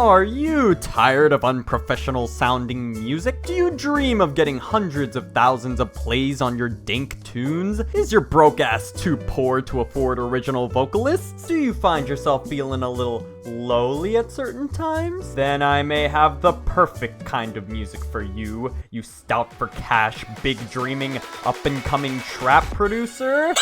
Are you tired of unprofessional sounding music? Do you dream of getting hundreds of thousands of plays on your dink tunes? Is your broke ass too poor to afford original vocalists? Do you find yourself feeling a little lowly at certain times? Then I may have the perfect kind of music for you, you stout for cash, big dreaming, up and coming trap producer.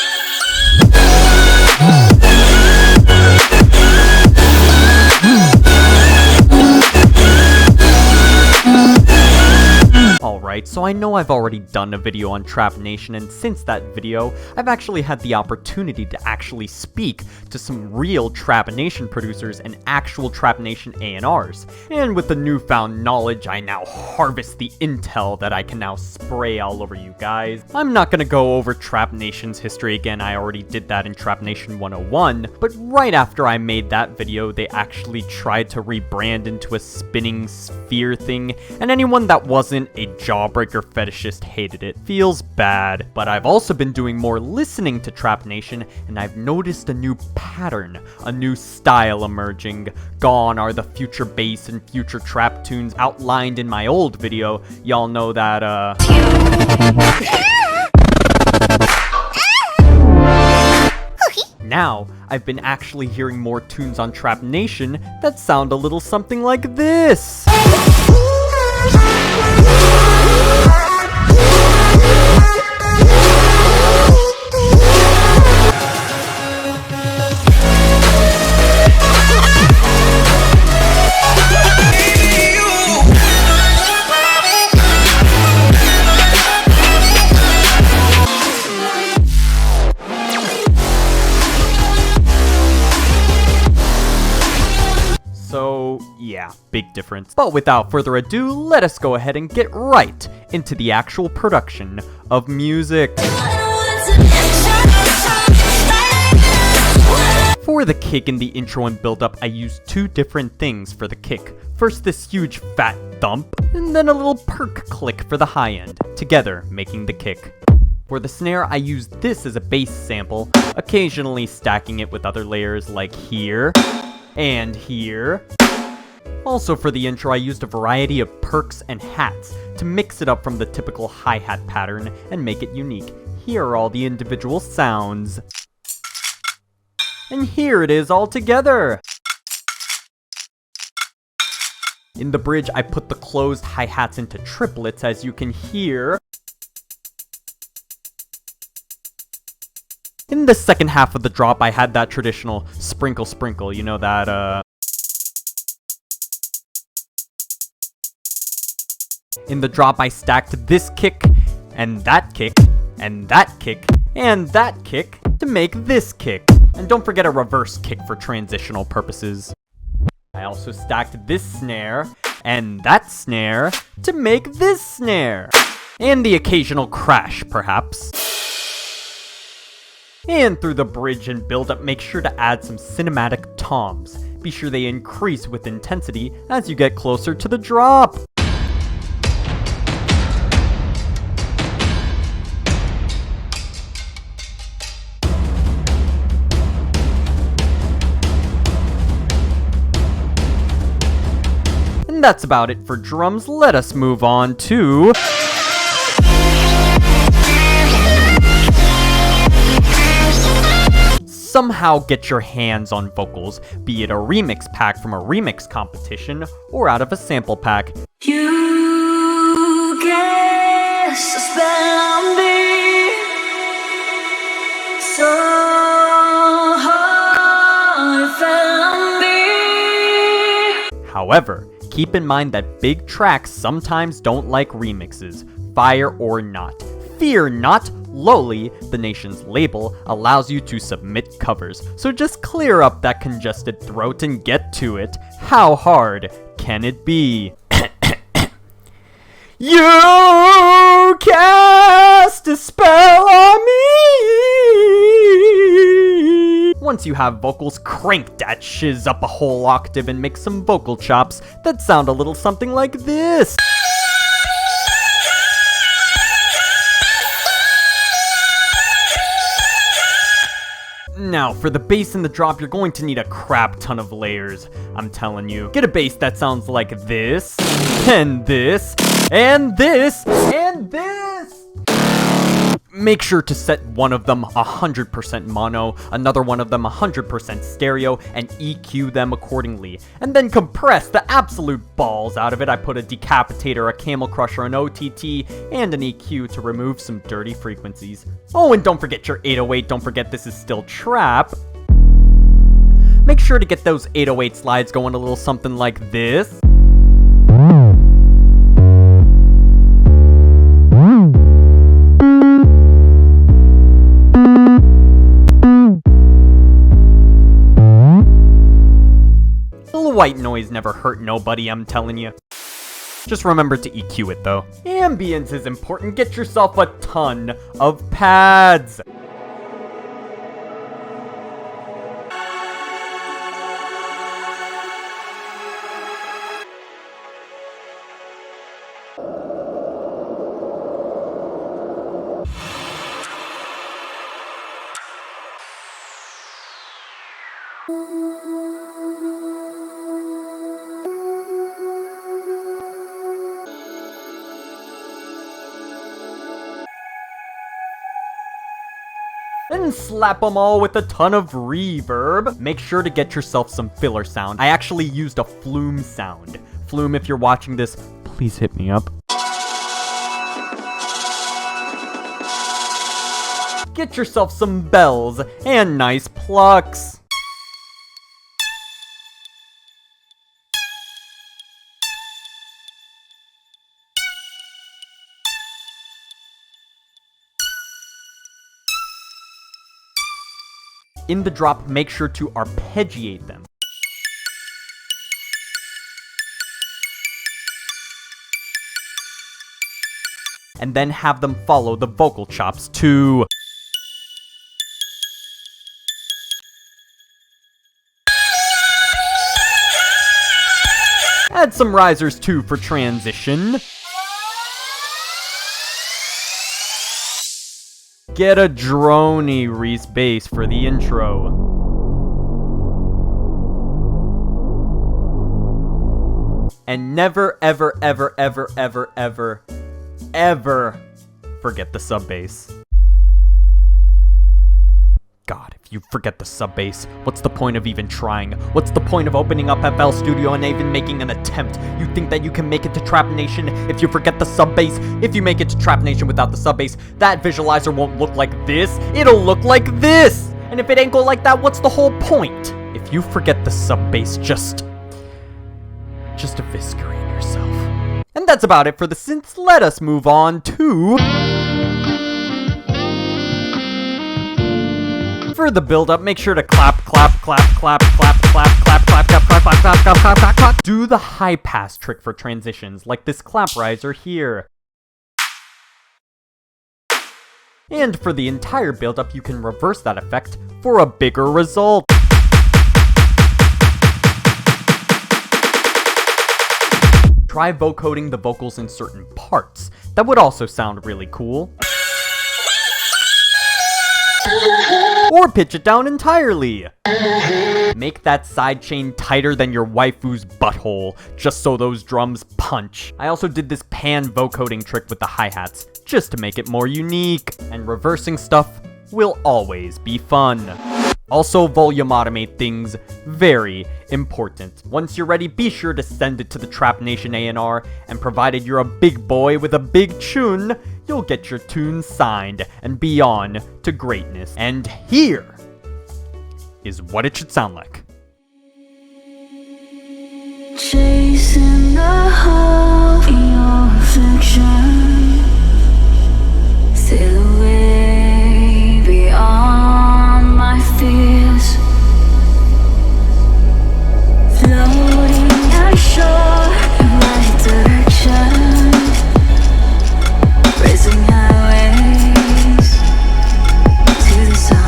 Alright, so I know I've already done a video on Trap Nation, and since that video, I've actually had the opportunity to actually speak to some real Trap Nation producers and actual Trap Nation A&Rs. And with the newfound knowledge, I now harvest the intel that I can now spray all over you guys. I'm not gonna go over Trap Nation's history again, I already did that in Trap Nation 101, but right after I made that video, they actually tried to rebrand into a spinning sphere thing, and anyone that wasn't a jawbreaker fetishist hated it. Feels bad. But I've also been doing more listening to Trap Nation, and I've noticed a new pattern, a new style emerging. Gone are the future bass and future trap tunes outlined in my old video. Y'all know that, Now, I've been actually hearing more tunes on Trap Nation that sound a little something like this. So, yeah, big difference. But without further ado, let us go ahead and get right into the actual production of music. For the kick in the intro and build-up, I used two different things for the kick. First this huge fat thump, and then a little perk click for the high end, together making the kick. For the snare, I used this as a bass sample, occasionally stacking it with other layers like here, and here. Also for the intro, I used a variety of perks and hats to mix it up from the typical hi-hat pattern and make it unique. Here are all the individual sounds. And here it is all together! In the bridge, I put the closed hi-hats into triplets, as you can hear. In the second half of the drop, I had that traditional sprinkle sprinkle, you know that, In the drop, I stacked this kick, and that kick, and that kick, and that kick to make this kick. And don't forget a reverse kick for transitional purposes. I also stacked this snare, and that snare to make this snare. And the occasional crash, perhaps. And through the bridge and build-up, make sure to add some cinematic toms. Be sure they increase with intensity as you get closer to the drop. And that's about it for drums. Let us move on to... somehow get your hands on vocals, be it a remix pack from a remix competition, or out of a sample pack. You cast a spell on me, so hard it fell on me. However, keep in mind that big tracks sometimes don't like remixes, fire or not. Fear not, Lowly, the nation's label, allows you to submit covers, so just clear up that congested throat and get to it. How hard can it be? You cast a spell on me! Once you have vocals, crank that shiz up a whole octave and make some vocal chops that sound a little something like this. Now, for the bass and the drop, you're going to need a crap ton of layers, I'm telling you. Get a bass that sounds like this, and this, and this, and this! Make sure to set one of them 100% mono, another one of them 100% stereo, and EQ them accordingly. And then compress the absolute balls out of it. I put a decapitator, a camel crusher, an OTT, and an EQ to remove some dirty frequencies. Oh, and don't forget your 808, don't forget this is still trap. Make sure to get those 808 slides going a little something like this. White noise never hurt nobody, I'm telling you. Just remember to EQ it though. Ambience is important. Get yourself a ton of pads. Then slap them all with a ton of reverb. Make sure to get yourself some filler sound. I actually used a Flume sound. Flume, if you're watching this, please hit me up. Get yourself some bells and nice plucks. In the drop, make sure to arpeggiate them. And then have them follow the vocal chops too. Add some risers too for transition. Get a droney Reese bass for the intro. And never, ever, ever, ever, ever, ever, ever forget the sub bass. God, if you forget the sub bass, what's the point of even trying? What's the point of opening up FL Studio and even making an attempt? You think that you can make it to Trap Nation if you forget the sub bass? If you make it to Trap Nation without the sub bass, that visualizer won't look like this, it'll look like this! And if it ain't go like that, what's the whole point? If you forget the sub bass, just eviscerate yourself. And that's about it for the synths. Let us move on to... For the build-up, make sure to clap, clap, clap, clap, clap, clap, clap, clap, clap, clap, clap, clap, clap, clap, clap, clap. Do the high pass trick for transitions, like this clap riser here. And for the entire build-up, you can reverse that effect for a bigger result. Try vocoding the vocals in certain parts. That would also sound really cool. Or pitch it down entirely. Make that sidechain tighter than your waifu's butthole, just so those drums punch. I also did this pan vocoding trick with the hi-hats, just to make it more unique. And reversing stuff will always be fun. Also, volume automate things, very important. Once you're ready, be sure to send it to the Trap Nation A&R, and provided you're a big boy with a big tune, you'll get your tune signed and be on to greatness. And here is what it should sound like. Chasing the hope in your reflection, sail away beyond my fears, floating ashore in right direction, racing highways to the sun.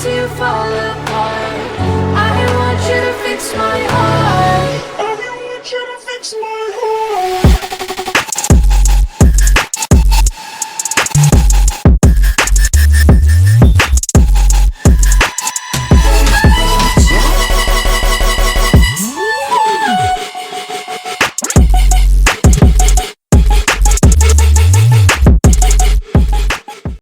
to fall apart.